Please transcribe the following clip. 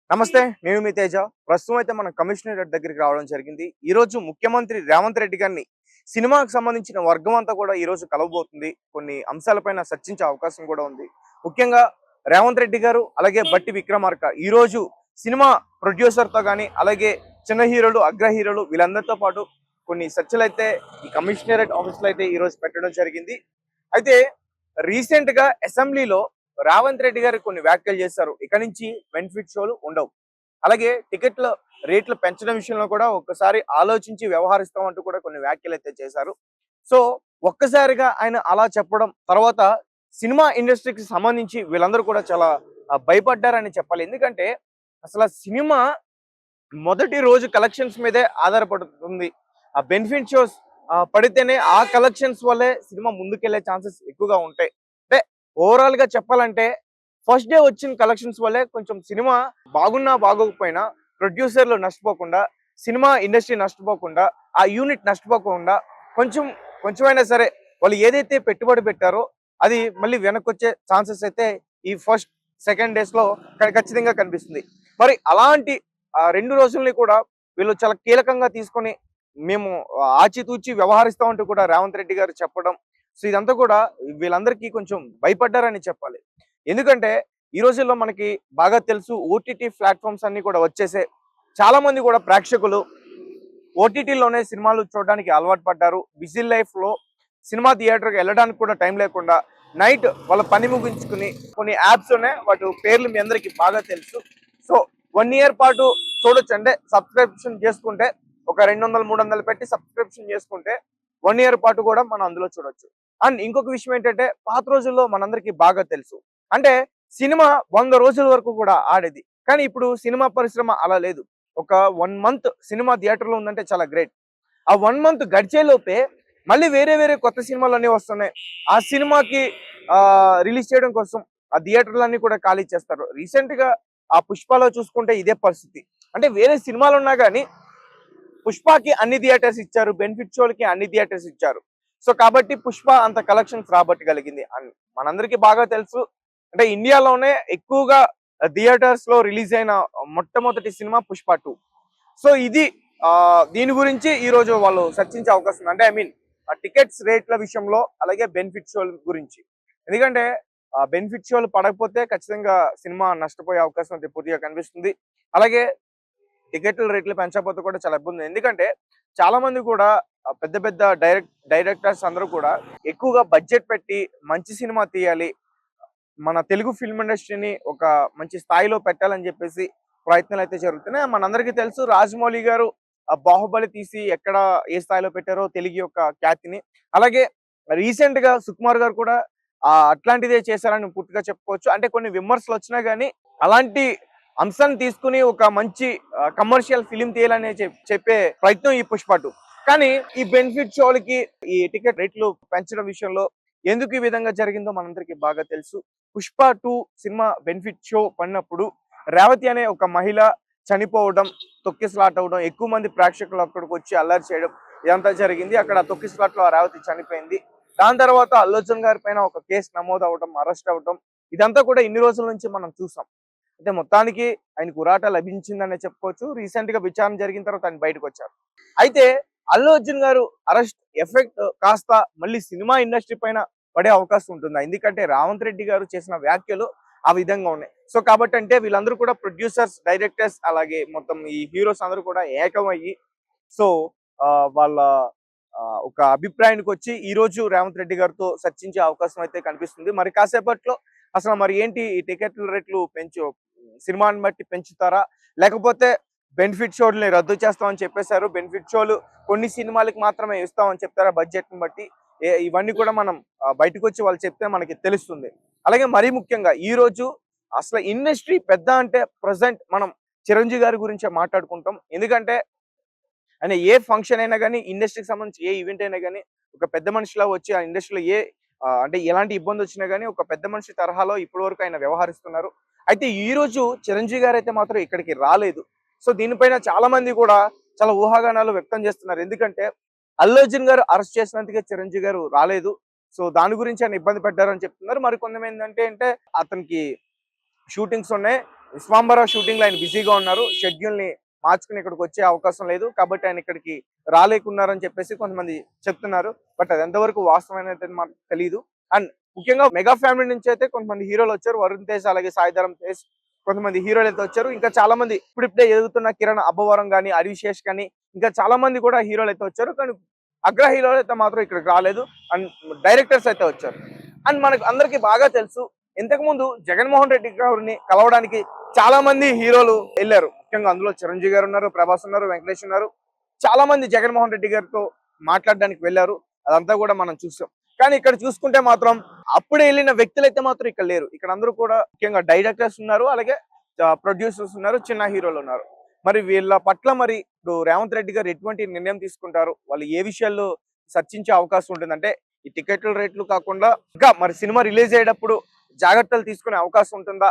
నమస్తే, నేను మీ తేజ. ప్రస్తుతం అయితే మనం కమిషనరేట్ దగ్గరికి రావడం జరిగింది. ఈరోజు ముఖ్యమంత్రి రేవంత్ రెడ్డి గారిని సినిమాకు సంబంధించిన వర్గం అంతా కూడా ఈరోజు కలవబోతుంది. కొన్ని అంశాలపైన చర్చించే అవకాశం కూడా ఉంది. ముఖ్యంగా రేవంత్ రెడ్డి గారు అలాగే బట్టి విక్రమార్క ఈరోజు సినిమా ప్రొడ్యూసర్తో కానీ అలాగే చిన్న హీరోలు అగ్ర హీరోలు వీళ్ళందరితో పాటు కొన్ని చర్చలు అయితే ఈ కమిషనరేట్ ఆఫీస్లో అయితే ఈరోజు పెట్టడం జరిగింది. అయితే రీసెంట్ గా అసెంబ్లీలో రేవంత్ రెడ్డి గారు కొన్ని వ్యాఖ్యలు చేశారు. ఇక నుంచి బెనిఫిట్ షోలు ఉండవు, అలాగే టికెట్ల రేట్లు పెంచడం విషయంలో కూడా ఒక్కసారి ఆలోచించి వ్యవహరిస్తామంటూ కూడా కొన్ని వ్యాఖ్యలు అయితే చేశారు. సో ఒక్కసారిగా ఆయన అలా చెప్పడం తర్వాత సినిమా ఇండస్ట్రీకి సంబంధించి వీళ్ళందరూ కూడా చాలా భయపడ్డారని చెప్పాలి. ఎందుకంటే అసలు సినిమా మొదటి రోజు కలెక్షన్స్ మీదే ఆధారపడుతుంది. ఆ బెనిఫిట్ షోస్ పడితేనే ఆ కలెక్షన్స్ వల్లే సినిమా ముందుకెళ్లే ఛాన్సెస్ ఎక్కువగా ఉంటాయి. అంటే ఓవరాల్ గా చెప్పాలంటే ఫస్ట్ డే వచ్చిన కలెక్షన్స్ వల్లే కొంచెం సినిమా బాగున్నా బాగోకపోయినా ప్రొడ్యూసర్లు నష్టపోకుండా, సినిమా ఇండస్ట్రీ నష్టపోకుండా, ఆ యూనిట్ నష్టపోకుండా కొంచెమైనా సరే వాళ్ళు ఏదైతే పెట్టుబడి పెట్టారో అది మళ్ళీ వెనక్కి వచ్చే ఛాన్సెస్ అయితే ఈ ఫస్ట్ సెకండ్ డేస్ లో ఖచ్చితంగా కనిపిస్తుంది. మరి అలాంటి 2 రోజుల్ని కూడా వీళ్ళు చాలా కీలకంగా తీసుకొని మేము ఆచితూచి వ్యవహరిస్తామంటూ కూడా రేవంత్ రెడ్డి గారు చెప్పడం, సో ఇదంతా కూడా వీళ్ళందరికీ కొంచెం భయపడ్డారని చెప్పాలి. ఎందుకంటే ఈ రోజుల్లో మనకి బాగా తెలుసు, ఓటీటీ ప్లాట్ఫామ్స్ అన్ని కూడా వచ్చేసే చాలా మంది కూడా ప్రేక్షకులు ఓటీటీలోనే సినిమాలు చూడడానికి అలవాటు పడ్డారు. బిజీ లైఫ్ లో సినిమా థియేటర్కి వెళ్ళడానికి కూడా టైం లేకుండా నైట్ వాళ్ళ పని ముగించుకుని కొన్ని యాప్స్ ఉన్నాయి, వాటి పేర్లు మీ అందరికి బాగా తెలుసు. సో 1 year పాటు చూడొచ్చు. అంటే సబ్స్క్రిప్షన్ చేసుకుంటే ఒక 200-300 పెట్టి సబ్స్క్రిప్షన్ చేసుకుంటే 1 year పాటు కూడా మనం అందులో చూడొచ్చు. అండ్ ఇంకొక విషయం ఏంటంటే పాత రోజుల్లో మనందరికి బాగా తెలుసు, అంటే సినిమా 100 రోజుల వరకు కూడా ఆడేది. కానీ ఇప్పుడు సినిమా పరిశ్రమ అలా లేదు. ఒక 1 month సినిమా థియేటర్లో ఉందంటే చాలా గ్రేట్. ఆ 1 month గడిచేలోపే మళ్ళీ వేరే కొత్త సినిమాలు అన్నీ వస్తున్నాయి. ఆ సినిమాకి రిలీజ్ చేయడం కోసం ఆ థియేటర్లన్నీ కూడా ఖాళీ చేస్తారు. రీసెంట్ గా ఆ పుష్పలో చూసుకుంటే ఇదే పరిస్థితి. అంటే వేరే సినిమాలు ఉన్నా కానీ పుష్పకి అన్ని థియేటర్స్ ఇచ్చారు, బెనిఫిట్ షోలకి అన్ని థియేటర్స్ ఇచ్చారు. సో కాబట్టి పుష్ప అంత కలెక్షన్స్ రాబట్టగలిగింది. అండ్ మనందరికీ బాగా తెలుసు, అంటే ఇండియాలోనే ఎక్కువగా థియేటర్స్ లో రిలీజ్ అయిన మొట్టమొదటి సినిమా పుష్ప 2. సో ఇది దీని గురించి ఈ రోజు వాళ్ళు చర్చించే అవకాశం ఉంది. అంటే ఐ మీన్ టికెట్స్ రేట్ల విషయంలో అలాగే బెనిఫిట్ షోల గురించి. ఎందుకంటే బెనిఫిట్ షోలు పడకపోతే ఖచ్చితంగా సినిమా నష్టపోయే అవకాశం అయితే పూర్తిగా కనిపిస్తుంది. అలాగే టికెట్ల రేట్లు పెంచకపోతే కూడా చాలా ఇబ్బంది. ఎందుకంటే చాలా మంది కూడా పెద్ద పెద్ద డైరెక్టర్స్ అందరూ కూడా ఎక్కువగా బడ్జెట్ పెట్టి మంచి సినిమా తీయాలి, మన తెలుగు ఫిల్మ్ ఇండస్ట్రీని ఒక మంచి స్థాయిలో పెట్టాలని చెప్పేసి ప్రయత్నాలు అయితే జరుగుతున్నాయి. మనందరికీ తెలుసు, రాజమౌళి గారు బాహుబలి తీసి ఎక్కడ ఏ స్థాయిలో పెట్టారో తెలుగు యొక్క ఖ్యాతిని. అలాగే రీసెంట్ గా సుకుమార్ గారు కూడా అట్లాంటిదే చేశారని పూర్తిగా చెప్పుకోవచ్చు. అంటే కొన్ని విమర్శలు వచ్చినా గానీ అలాంటి అంశాన్ని తీసుకుని ఒక మంచి కమర్షియల్ ఫిలిం తీయాలని చెప్పే ప్రయత్నం ఈ పుష్ప 2. కానీ ఈ బెనిఫిట్ షోలకి ఈ టికెట్ రేట్లు పెంచడం విషయంలో ఎందుకు ఈ విధంగా జరిగిందో మనందరికి బాగా తెలుసు. పుష్ప 2 సినిమా బెనిఫిట్ షో పడినప్పుడు రేవతి అనే ఒక మహిళ చనిపోవడం, తొక్కిసలాట అవడం, ఎక్కువ మంది ప్రేక్షకులు అక్కడికి వచ్చి అల్లరి చేయడం, ఇదంతా జరిగింది. అక్కడ తొక్కిసలాట్లో ఆ రేవతి చనిపోయింది. దాని తర్వాత అల్లు అర్జున్ గారి పైన ఒక కేసు నమోదు అవడం, అరెస్ట్ అవడం, ఇదంతా కూడా ఇన్ని రోజుల నుంచి మనం చూసాం. అయితే మొత్తానికి ఆయనకు ఉరాట లభించిందనే చెప్పుకోవచ్చు. రీసెంట్ గా విచారణ జరిగిన తర్వాత ఆయన బయటకు వచ్చారు. అయితే అల్లు అర్జున్ గారు అరెస్ట్ ఎఫెక్ట్ కాస్త మళ్ళీ సినిమా ఇండస్ట్రీ పైన పడే అవకాశం ఉంటుందా? ఎందుకంటే రేవంత్ రెడ్డి గారు చేసిన వ్యాఖ్యలు ఆ విధంగా ఉన్నాయి. సో కాబట్టి అంటే వీళ్ళందరూ కూడా ప్రొడ్యూసర్స్, డైరెక్టర్స్ అలాగే మొత్తం ఈ హీరోస్ అందరూ కూడా ఏకమయ్యి సో వాళ్ళ ఒక అభిప్రాయానికి వచ్చి ఈ రోజు రేవంత్ రెడ్డి గారితో చర్చించే అవకాశం అయితే కనిపిస్తుంది. మరి కాసేపట్లో అసలు మరి ఏంటి ఈ టికెట్ల రేట్లు సినిమాని బట్టి పెంచుతారా, లేకపోతే బెనిఫిట్ షోల్ని రద్దు చేస్తామని చెప్పేశారు, బెనిఫిట్ షోలు కొన్ని సినిమాలకు మాత్రమే ఇస్తామని చెప్తారా బడ్జెట్ ని బట్టి, ఇవన్నీ కూడా మనం బయటకు వచ్చి వాళ్ళు చెప్తే మనకి తెలుస్తుంది. అలాగే మరీ ముఖ్యంగా ఈ రోజు అసలు ఇండస్ట్రీ పెద్ద అంటే ప్రజెంట్ మనం చిరంజీవి గారి గురించే మాట్లాడుకుంటాం. ఎందుకంటే ఆయన ఏ ఫంక్షన్ అయినా కానీ, ఇండస్ట్రీకి సంబంధించి ఏ ఈవెంట్ అయినా కానీ ఒక పెద్ద మనిషిలా వచ్చి ఆ ఇండస్ట్రీలో అంటే ఎలాంటి ఇబ్బంది వచ్చినా కానీ ఒక పెద్ద మనిషి తరహాలో ఇప్పటి వరకు ఆయన వ్యవహరిస్తున్నారు. అయితే ఈ రోజు చిరంజీవి గారు అయితే మాత్రం ఇక్కడికి రాలేదు. సో దీనిపైన చాలా మంది కూడా చాలా ఊహాగానాలు వ్యక్తం చేస్తున్నారు. ఎందుకంటే అల్లు అర్జున్ గారు అరెస్ట్ చేసినందుకే చిరంజీవి గారు రాలేదు. సో దాని గురించి ఆయన ఇబ్బంది పడ్డారని చెప్తున్నారు. మరి కొంతమంది అంటే అతనికి షూటింగ్స్ ఉన్నాయి, విశ్వాంబర షూటింగ్ లో ఆయన బిజీగా ఉన్నారు. షెడ్యూల్ ని మార్చుకుని ఇక్కడికి వచ్చే అవకాశం లేదు కాబట్టి ఆయన ఇక్కడికి రాలేకున్నారని చెప్పేసి కొంతమంది చెప్తున్నారు. బట్ అది ఎంతవరకు వాస్తవం అయితే మాకు తెలియదు. అండ్ ముఖ్యంగా మెగా ఫ్యామిలీ నుంచి అయితే కొంతమంది హీరోలు వచ్చారు. వరుణ్ తేజ్ అలాగే సాయిధరం తేజ్ కొంతమంది హీరోలు అయితే వచ్చారు. ఇంకా చాలా మంది ఇప్పుడిప్పుడే ఎదుగుతున్న కిరణ్ అబ్బవరం కానీ, హరిశేష్ కానీ ఇంకా చాలా మంది కూడా హీరోలు అయితే వచ్చారు. కానీ అగ్ర హీరోలు అయితే మాత్రం ఇక్కడికి రాలేదు. అండ్ డైరెక్టర్స్ అయితే వచ్చారు. అండ్ మనకు అందరికి బాగా తెలుసు, ఇంతకు ముందు జగన్మోహన్ రెడ్డి గారిని కలవడానికి చాలా మంది హీరోలు వెళ్ళారు. ముఖ్యంగా అందులో చిరంజీవి గారు ఉన్నారు, ప్రభాస్ ఉన్నారు, వెంకటేష్ ఉన్నారు. చాలా మంది జగన్మోహన్ రెడ్డి గారితో మాట్లాడడానికి వెళ్ళారు. అదంతా కూడా మనం చూసాం. కానీ ఇక్కడ చూసుకుంటే మాత్రం అప్పుడే వెళ్ళిన వ్యక్తులు అయితే మాత్రం ఇక్కడ లేరు. ఇక్కడ అందరూ కూడా ముఖ్యంగా డైరెక్టర్స్ ఉన్నారు, అలాగే ప్రొడ్యూసర్స్ ఉన్నారు, చిన్న హీరోలు ఉన్నారు. మరి వీళ్ళ పట్ల మరి ఇప్పుడు రేవంత్ రెడ్డి గారు ఎటువంటి నిర్ణయం తీసుకుంటారు, వాళ్ళు ఏ విషయాల్లో చర్చించే అవకాశం ఉంటుంది అంటే ఈ టికెట్ల రేట్లు కాకుండా ఇంకా మరి సినిమా రిలీజ్ అయ్యేటప్పుడు జాగ్రత్తలు తీసుకునే అవకాశం ఉంటుందా,